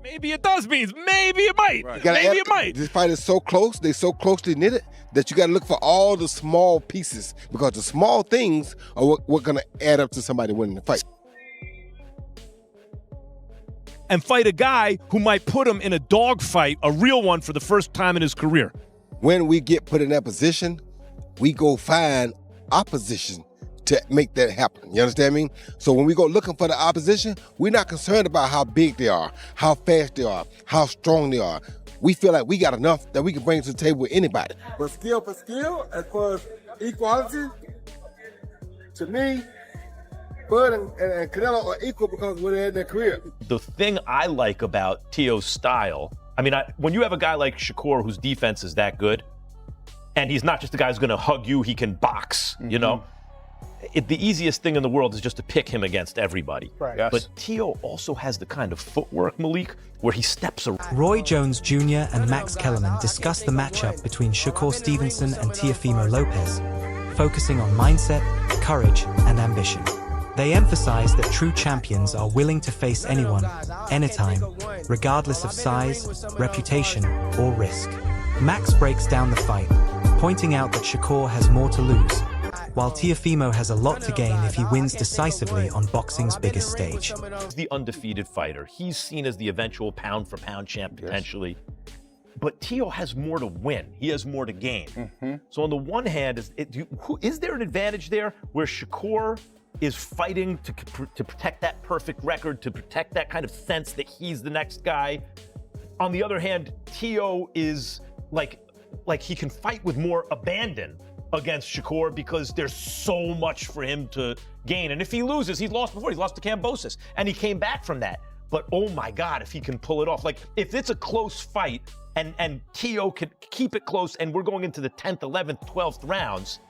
Maybe it does mean. Maybe it might. Right. Maybe it might. This fight is so close. They're so closely knitted that you got to look for all the small pieces because the small things are what going to add up to somebody winning the fight. And fight a guy who might put him in a dogfight, a real one, for the first time in his career. When we get put in that position, we go find opposition to make that happen. You understand me? So when we go looking for the opposition, we're not concerned about how big they are, how fast they are, how strong they are. We feel like we got enough that we can bring to the table with anybody. But skill for skill, as far as equality, to me, Bud and Canelo are equal because we're in their career. The thing I like about Teo's style, I mean, when you have a guy like Shakur whose defense is that good, and he's not just a guy who's going to hug you, he can box, you know? The easiest thing in the world is just to pick him against everybody. Right. Yes. But Teo also has the kind of footwork, Malik, where he steps around. Roy Jones Jr. and Max Kellerman discussed the matchup between Shakur Stevenson and Teofimo Lopez, focusing on mindset, courage, and ambition. They emphasize that true champions are willing to face anyone, anytime, regardless of size, reputation, or risk. Max breaks down the fight, pointing out that Shakur has more to lose, while Teofimo has a lot to gain if he wins decisively on boxing's biggest stage. He's the undefeated fighter. He's seen as the eventual pound-for-pound champ, potentially. Yes. But Teo has more to win. He has more to gain. So on the one hand, is there an advantage there where Shakur is fighting to protect that perfect record, to protect that kind of sense that he's the next guy? On the other hand, Teo is like he can fight with more abandon against Shakur because there's so much for him to gain. And if he loses, he's lost before. He's lost to Kambosos, and he came back from that. But oh my God, if he can pull it off. Like, if it's a close fight and Teo could keep it close and we're going into the 10th, 11th, 12th rounds,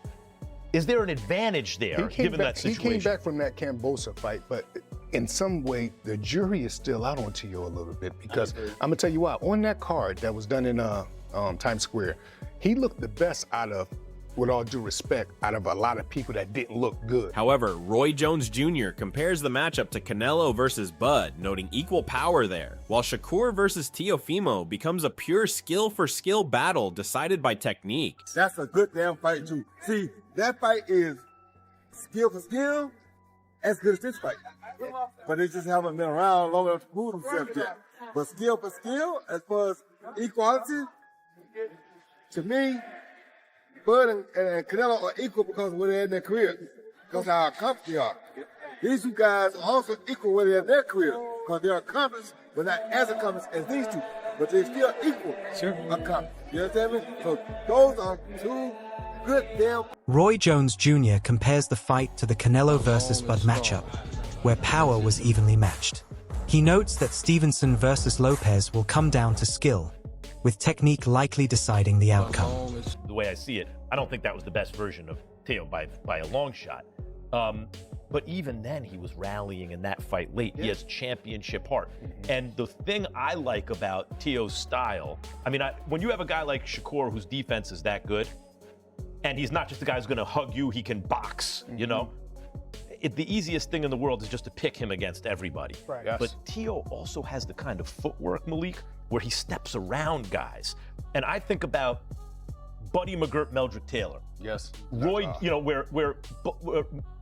is there an advantage there, given that situation? He came back from that Kambosos fight, but in some way, the jury is still out on Teo a little bit because I'm gonna tell you what, on that card that was done in Times Square, he looked the best out of, with all due respect, out of a lot of people that didn't look good. However, Roy Jones Jr. compares the matchup to Canelo versus Bud, noting equal power there, while Shakur versus Teofimo becomes a pure skill-for-skill battle decided by technique. That's a good damn fight, too. See, that fight is skill for skill, as good as this fight. But they just haven't been around long enough to prove themselves yet. But skill for skill, as far as equality, to me, Bud and Canelo are equal because where they're in their career, because how accomplished they are. These two guys are also equal where they're in their career, because they're accomplished, but not as accomplished as these two, but they're still equal accomplished. You understand me? So those are two good damn. Roy Jones Jr. compares the fight to the Canelo versus Bud matchup, where power was evenly matched. He notes that Stevenson versus Lopez will come down to skill, with technique likely deciding the outcome. The way I see it, I don't think that was the best version of Teo by a long shot. But even then, he was rallying in that fight late. He has championship heart. And the thing I like about Teo's style, I mean, when you have a guy like Shakur whose defense is that good, and he's not just a guy who's going to hug you, he can box, you know? The easiest thing in the world is just to pick him against everybody. Right. Yes. But Teo also has the kind of footwork, Malik, where he steps around guys. And I think about Buddy McGirt, Meldrick Taylor. Yes. Roy, you know, where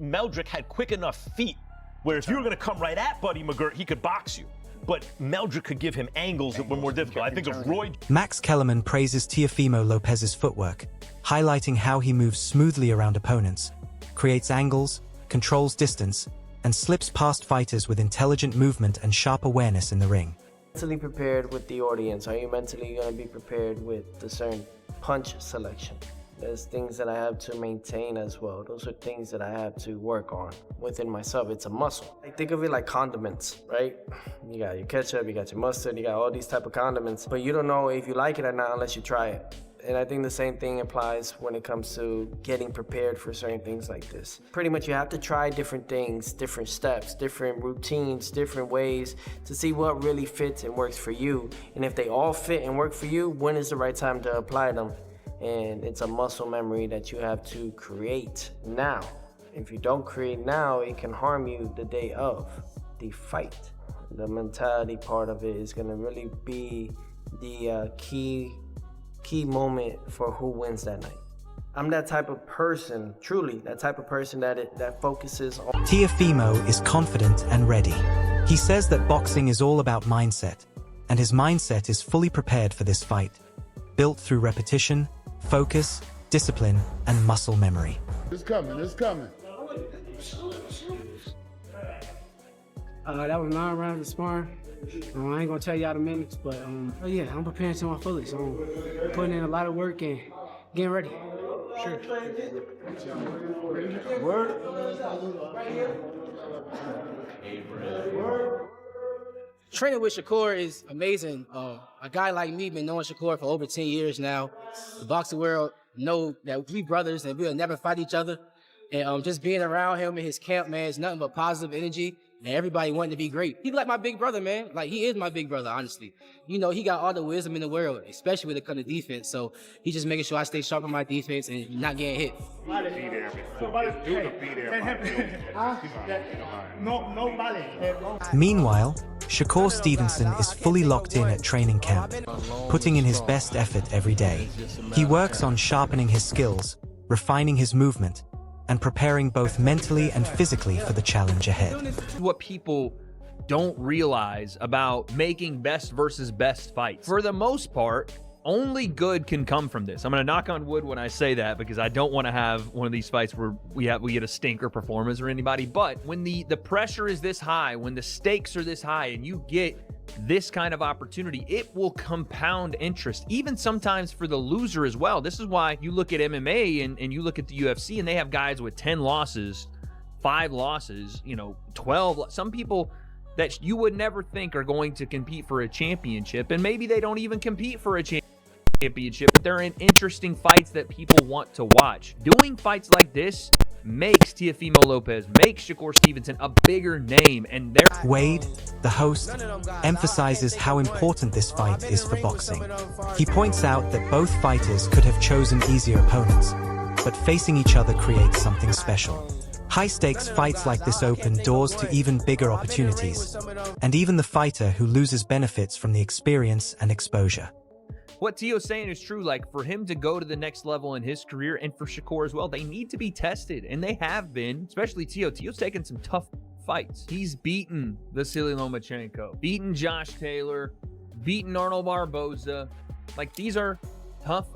Meldrick had quick enough feet where if you were going to come right at Buddy McGirt, he could box you. But Meldrick could give him angles that were more difficult. I think of Roy. Max Kellerman praises Teofimo Lopez's footwork, highlighting how he moves smoothly around opponents, creates angles, controls distance, and slips past fighters with intelligent movement and sharp awareness in the ring. Mentally prepared with the audience? Are you mentally going to be prepared with the certain punch selection? There's things that I have to maintain as well. Those are things that I have to work on within myself. It's a muscle. I think of it like condiments, right? You got your ketchup, you got your mustard, you got all these type of condiments, but you don't know if you like it or not unless you try it. And I think the same thing applies when it comes to getting prepared for certain things like this. Pretty much you have to try different things, different steps, different routines, different ways to see what really fits and works for you. And if they all fit and work for you, when is the right time to apply them? And it's a muscle memory that you have to create now. If you don't create now, it can harm you the day of the fight. The mentality part of it is going to really be the key moment for who wins that night. I'm that type of person, truly, that type of person that focuses on... Teofimo is confident and ready. He says that boxing is all about mindset, and his mindset is fully prepared for this fight, built through repetition, focus, discipline, and muscle memory. It's coming, it's coming. That was 9 rounds of sparring. I ain't gonna tell y'all the minutes, but oh yeah, I'm preparing to my fullest. So I'm putting in a lot of work and getting ready. Sure. Word. Training with Shakur is amazing. A guy like me been knowing Shakur for over 10 years now. The boxing world know that we brothers and we'll never fight each other. And just being around him in his camp, man, it's nothing but positive energy. And everybody wanting to be great. He's like my big brother, man. Like, he is my big brother, honestly. You know, he got all the wisdom in the world, especially when it comes to defense. So he's just making sure I stay sharp on my defense and not getting hit. Meanwhile, Shakur Stevenson is fully locked in at training camp, putting in his best effort every day. He works on sharpening his skills, refining his movement, and preparing both mentally and physically for the challenge ahead. What people don't realize about making best versus best fights. For the most part, only good can come from this. I'm going to knock on wood when I say that, because I don't want to have one of these fights where we get a stinker performance or anybody. But when the pressure is this high, when the stakes are this high, and you get this kind of opportunity, it will compound interest, even sometimes for the loser as well. This is why you look at MMA and you look at the UFC, and they have guys with 10 losses, 5 losses, 12. Some people that you would never think are going to compete for a championship, and maybe they don't even compete for a championship, but they're in interesting fights that people want to watch. Doing fights like this makes Teofimo Lopez, makes Shakur Stevenson a bigger name, and Wade, the host, emphasizes how important this fight is for boxing. He points out that both fighters could have chosen easier opponents, but facing each other creates something special. High-stakes fights like this open doors to even bigger opportunities, and even the fighter who loses benefits from the experience and exposure. What Teo's saying is true. Like, for him to go to the next level in his career, and for Shakur as well, they need to be tested, and they have been, especially Teo. Teo's taken some tough fights. He's beaten Vasily Lomachenko, beaten Josh Taylor, beaten Arnold Barboza. Like, these are tough,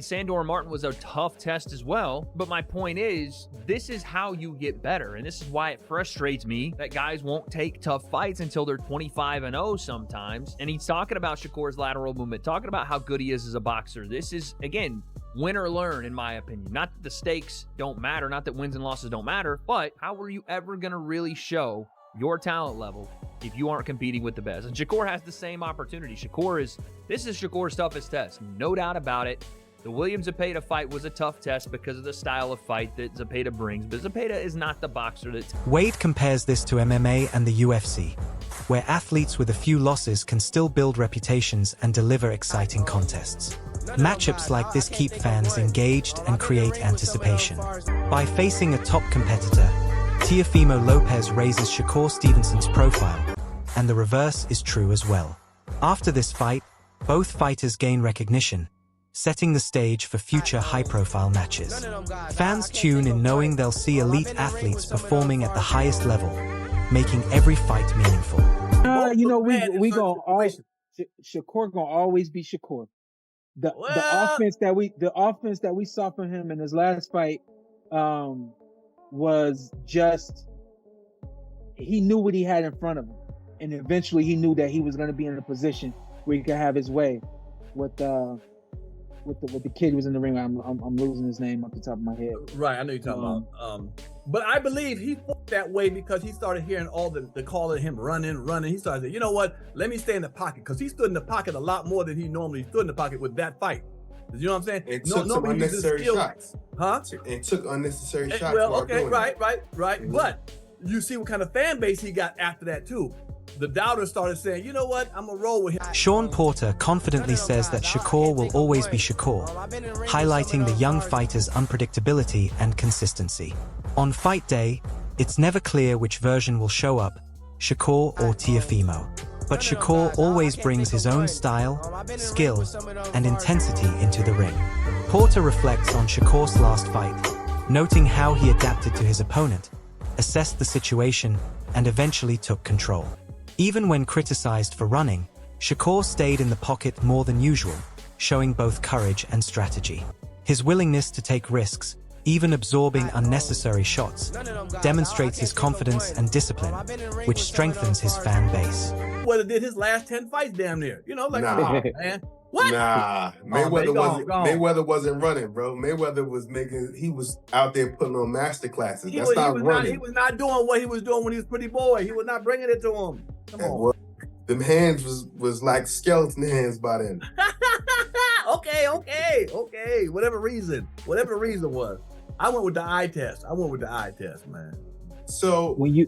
Sandor Martin was a tough test as well. But my point is, this is how you get better. And this is why it frustrates me that guys won't take tough fights until they're 25-0 sometimes. And he's talking about Shakur's lateral movement, talking about how good he is as a boxer. This is, again, win or learn, in my opinion. Not that the stakes don't matter, not that wins and losses don't matter, but how are you ever going to really show your talent level if you aren't competing with the best? And Shakur has the same opportunity. This is Shakur's toughest test, no doubt about it. The Williams-Zepeda fight was a tough test because of the style of fight that Zepeda brings, but Zepeda is not the boxer that's... Wade compares this to MMA and the UFC, where athletes with a few losses can still build reputations and deliver exciting contests. Matchups like this keep fans engaged and create anticipation. By facing a top competitor, Teofimo Lopez raises Shakur Stevenson's profile, and the reverse is true as well. After this fight, both fighters gain recognition, setting the stage for future high-profile matches. Fans tune in knowing they'll see elite athletes performing at the highest level, making every fight meaningful. we gonna always Shakur gonna always be Shakur. The offense that we saw from him in his last fight was just, he knew what he had in front of him, and eventually he knew that he was going to be in a position where he could have his way with the kid who was in the ring. I'm losing his name off the top of my head. Right, I know you're talking about. But I believe he fought that way because he started hearing all the call of him running. He started saying, you know what? Let me stay in the pocket, because he stood in the pocket a lot more than he normally stood in the pocket with that fight. You know what I'm saying? And took some unnecessary shots. Huh? And took unnecessary shots. Well, okay, right. Mm-hmm. But you see what kind of fan base he got after that too. The doubters started saying, you know what, I'm gonna roll with him. Sean Porter confidently says that Shakur will always be Shakur, highlighting the young fighter's unpredictability and consistency. On fight day, it's never clear which version will show up, Shakur or Teofimo. But Shakur always brings his own style, skill, and intensity into the ring. Porter reflects on Shakur's last fight, noting how he adapted to his opponent, assessed the situation, and eventually took control. Even when criticized for running, Shakur stayed in the pocket more than usual, showing both courage and strategy. His willingness to take risks, even absorbing unnecessary shots, demonstrates his confidence and discipline, which strengthens his fan base. Mayweather did his last 10 fights damn near. You know, like, Nah. come on, man. What? Nah, Mayweather wasn't running, bro. Mayweather he was out there putting on master classes. That's not running. He was not doing what he was doing when he was pretty boy. He was not bringing it to him. Come on. Well, them hands was like skeleton hands by then. Okay. Whatever reason was. I went with the eye test. Man. So When you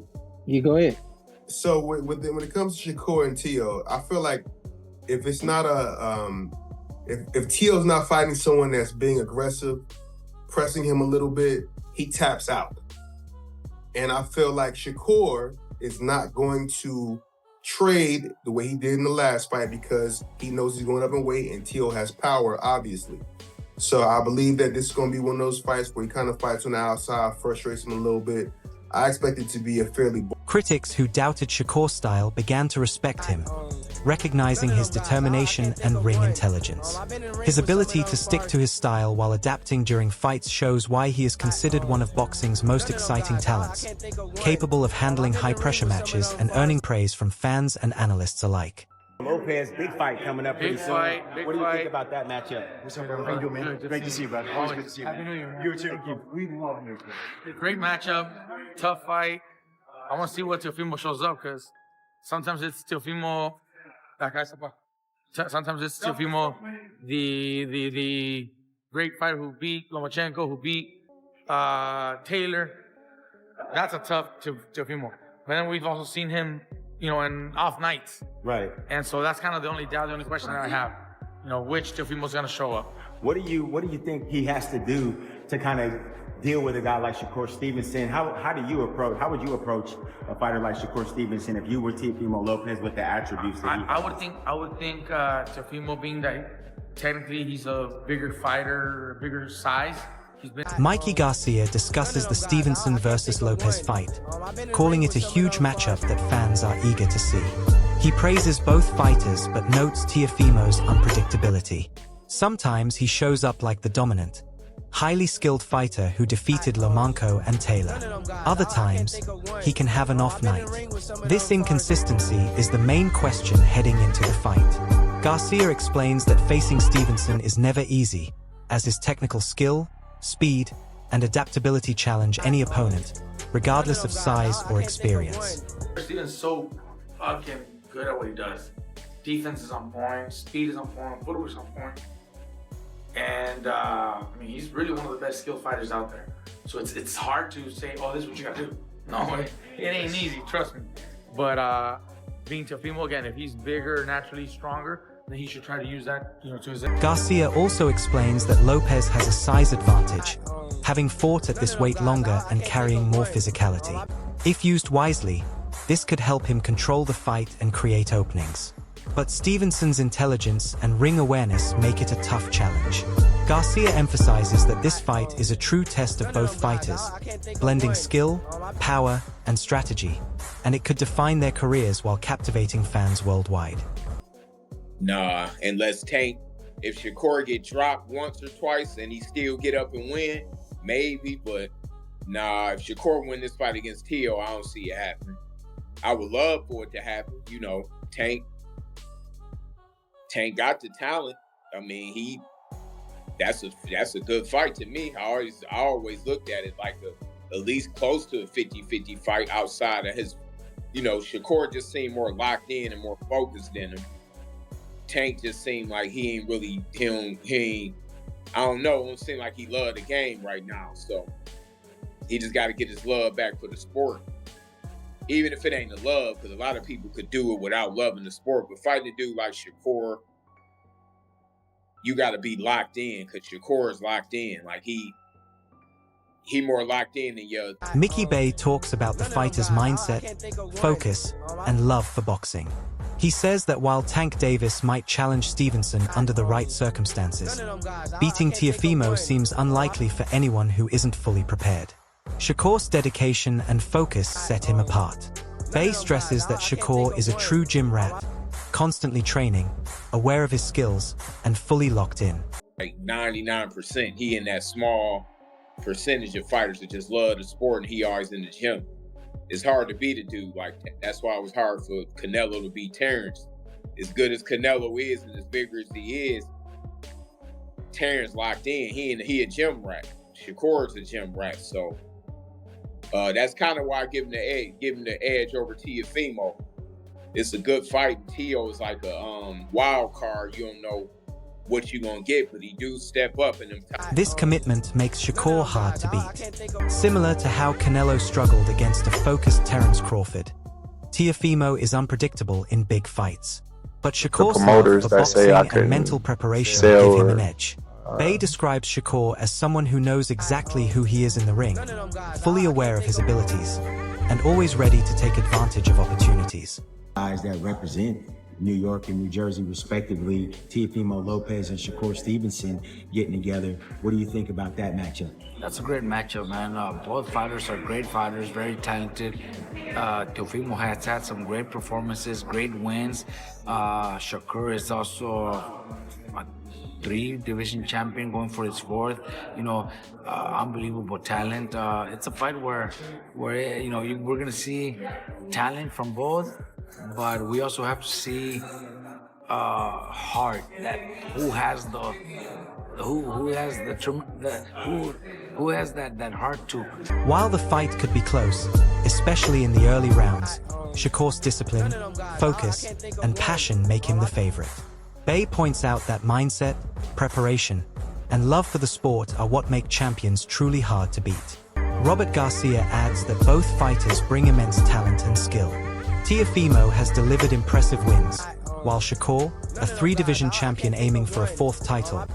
go ahead. So when it comes to Shakur and Teo, I feel like if it's not if Teo's not fighting someone that's being aggressive, pressing him a little bit, he taps out. And I feel like Shakur is not going to trade the way he did in the last fight because he knows he's going up in weight and Teo has power, obviously. So I believe that this is going to be one of those fights where he kind of fights on the outside, frustrates him a little bit. I expect it to be a fairly... Critics who doubted Shakur's style began to respect him, recognizing his determination and ring intelligence. His ability to stick to his style while adapting during fights shows why he is considered one of boxing's most exciting talents, capable of handling high-pressure matches and earning praise from fans and analysts alike. Lopez, big fight coming up pretty soon. What do you think about that matchup? What's up, bro? How you doing, man? Great to see you, brother. Always good to see you, man. Happy New Year. You too. We love you. Great matchup, tough fight. I want to see what Teofimo shows up because sometimes it's Teofimo, sometimes it's Teofimo, the great fighter who beat Lomachenko, who beat Taylor. That's a tough Teofimo. But then we've also seen him, in off nights. Right. And so that's kind of the only question that I have. Which Teofimo's going to show up. What do you think he has to do to kind of deal with a guy like Shakur Stevenson? How would you approach a fighter like Shakur Stevenson if you were Teofimo Lopez with the attributes that he has? I would think Teofimo, being that technically he's a bigger fighter, bigger size. Mikey Garcia discusses the Stevenson versus Lopez fight, calling it a huge matchup that fans are eager to see. He praises both fighters but notes Teofimo's unpredictability. Sometimes he shows up like the dominant, highly skilled fighter who defeated Lomachenko and Taylor. Other times, he can have an off night. This inconsistency is the main question heading into the fight. Garcia explains that facing Stevenson is never easy, as his technical skill, speed, and adaptability challenge any opponent, regardless of size or experience. Stevenson's so fucking good at what he does. Defense is on point, speed is on point, footwork is on point. And he's really one of the best skilled fighters out there. So it's hard to say, oh, this is what you gotta do. No, it ain't easy, trust me. But being Teofimo, again, if he's bigger, naturally stronger, then he should try to use that, to his advantage. Garcia also explains that Lopez has a size advantage, having fought at this weight longer and carrying more physicality. If used wisely, this could help him control the fight and create openings. But Stevenson's intelligence and ring awareness make it a tough challenge. Garcia emphasizes that this fight is a true test of both fighters, blending skill, power, and strategy, and it could define their careers while captivating fans worldwide. Nah, unless if Shakur get dropped once or twice and he still get up and win, maybe, but nah, if Shakur win this fight against Teo, I don't see it happening. I would love for it to happen, Tank got the talent. That's a good fight to me. I always looked at it like at least close to a 50-50 fight outside of his, Shakur just seemed more locked in and more focused than him. Tank just seemed like he ain't really, I don't know, it don't seem like he loved the game right now. So he just got to get his love back for the sport. Even if it ain't the love, because a lot of people could do it without loving the sport. But fighting a dude like Shakur, you got to be locked in, because Shakur is locked in. Like he he more locked in than Young. Mickey Bay talks about the fighter's mindset, focus, and love for boxing. He says that while Tank Davis might challenge Stevenson under the right circumstances, beating Teofimo seems unlikely for anyone who isn't fully prepared. Shakur's dedication and focus set him apart. Bay stresses that Shakur is a true gym rat, constantly training, aware of his skills, and fully locked in. Like 99%, he in that small percentage of fighters that just love the sport, and he always in the gym. It's hard to beat a dude like that. That's why it was hard for Canelo to beat Terrence. As good as Canelo is and as bigger as he is, Terrence locked in. He a gym rat. Shakur's a gym rat. So that's kind of why I give him the edge over Teofimo. It's a good fight. Teo is like a wild card. You don't know what you're going to get, but he do step up in them times. This commitment makes Shakur hard to beat. Similar to how Canelo struggled against a focused Terence Crawford, Teofimo is unpredictable in big fights. But Shakur's love for boxing and mental preparation give him an edge. Bay describes Shakur as someone who knows exactly who he is in the ring, fully aware of his abilities, and always ready to take advantage of opportunities. Guys that represent New York and New Jersey respectively, Teofimo Lopez and Shakur Stevenson getting together. What do you think about that matchup? That's a great matchup, man. Both fighters are great fighters, very talented. Teofimo has had some great performances, great wins. Shakur is also a 3-division champion, going for his 4th. Unbelievable talent. It's a fight where we're gonna see talent from both, but we also have to see heart. That who has that heart to. While the fight could be close, especially in the early rounds, Shakur's discipline, focus, and passion make him the favorite. Bay points out that mindset, preparation, and love for the sport are what make champions truly hard to beat. Robert Garcia adds that both fighters bring immense talent and skill. Teofimo has delivered impressive wins, while Shakur, a 3-division champion aiming for a 4th title,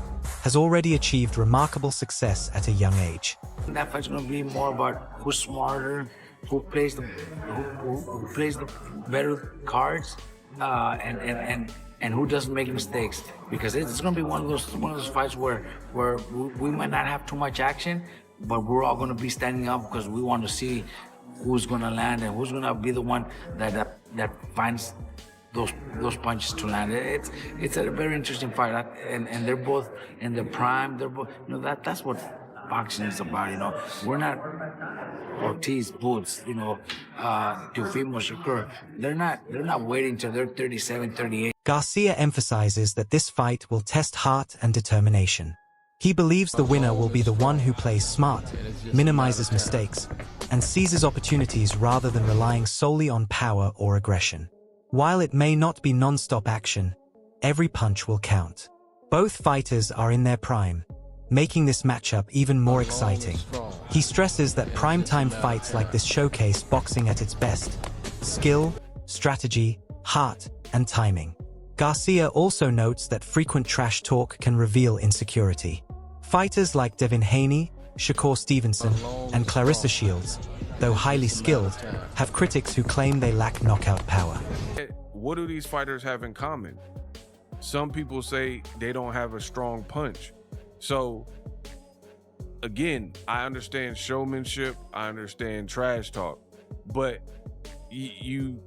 has already achieved remarkable success at a young age. That fight's going to be more about who's smarter, who plays the better cards, and who doesn't make mistakes. Because it's going to be one of those fights where we might not have too much action, but we're all going to be standing up because we want to see who's going to land and who's going to be the one that finds those punches to land. It's a very interesting fight, and they're both in their prime. They're both, that's what boxing is about. We're not Ortiz, Boots, Teofimo, Shakur. They're not waiting till they're 37, 38. Garcia emphasizes that this fight will test heart and determination. He believes the winner will be the one who plays smart, minimizes mistakes, and seizes opportunities rather than relying solely on power or aggression. While it may not be non-stop action, every punch will count. Both fighters are in their prime, making this matchup even more exciting. He stresses that primetime fights like this showcase boxing at its best: skill, strategy, heart, and timing. Garcia also notes that frequent trash talk can reveal insecurity. Fighters like Devin Haney, Shakur Stevenson, and Clarissa Shields, though highly skilled, have critics who claim they lack knockout power. What do these fighters have in common? Some people say they don't have a strong punch. So, again, I understand showmanship, I understand trash talk, but you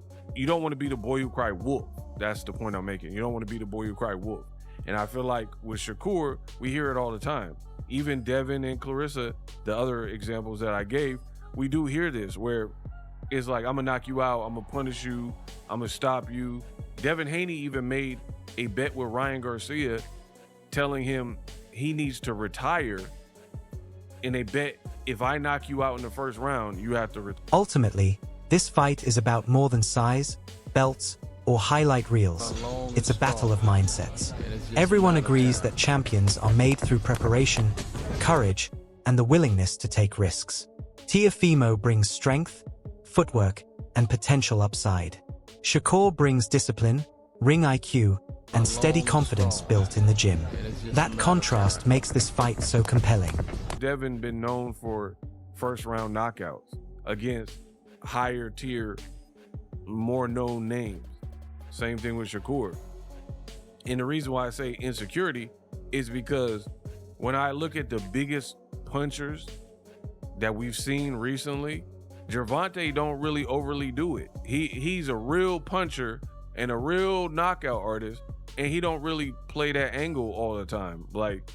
don't want to be the boy who cried wolf. That's the point I'm making. You don't want to be the boy who cried wolf. And I feel like with Shakur, we hear it all the time. Even Devin and Clarissa, the other examples that I gave, we do hear this where it's like, I'm gonna knock you out, I'm gonna punish you, I'm gonna stop you. Devin Haney even made a bet with Ryan Garcia telling him he needs to retire in a bet, if I knock you out in the first round, you have to retire. Ultimately, this fight is about more than size, belts, or highlight reels. It's a battle of mindsets. Everyone agrees that champions are made through preparation, courage, and the willingness to take risks. Teofimo brings strength, footwork, and potential upside. Shakur brings discipline, ring IQ, and steady confidence built in the gym. That contrast makes this fight so compelling. Devin been known for first-round knockouts against higher tier, more known names. Same thing with Shakur. And the reason why I say insecurity is because when I look at the biggest punchers that we've seen recently, Gervonta don't really overly do it. He's a real puncher and a real knockout artist, and he don't really play that angle all the time. Like,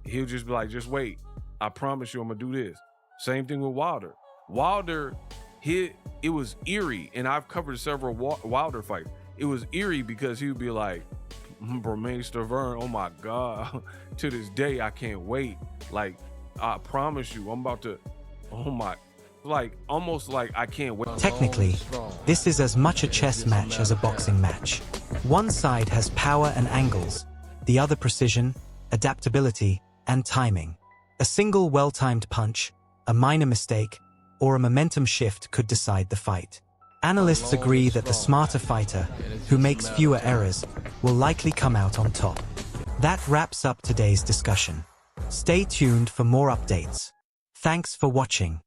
he'll just be like, just wait. I promise you I'm gonna do this. Same thing with Wilder. Wilder, it was eerie, and I've covered several Wilder fights. It was eerie because he would be like, Bermane Stavern, oh my God. To this day, I can't wait. Like, I promise you, I'm about to, oh my, like, almost like I can't wait. Technically, this is as much a chess match as a boxing match. One side has power and angles, the other precision, adaptability, and timing. A single well-timed punch, a minor mistake, or a momentum shift could decide the fight. Analysts agree that the smarter fighter, who makes fewer errors, will likely come out on top. That wraps up today's discussion. Stay tuned for more updates. Thanks for watching.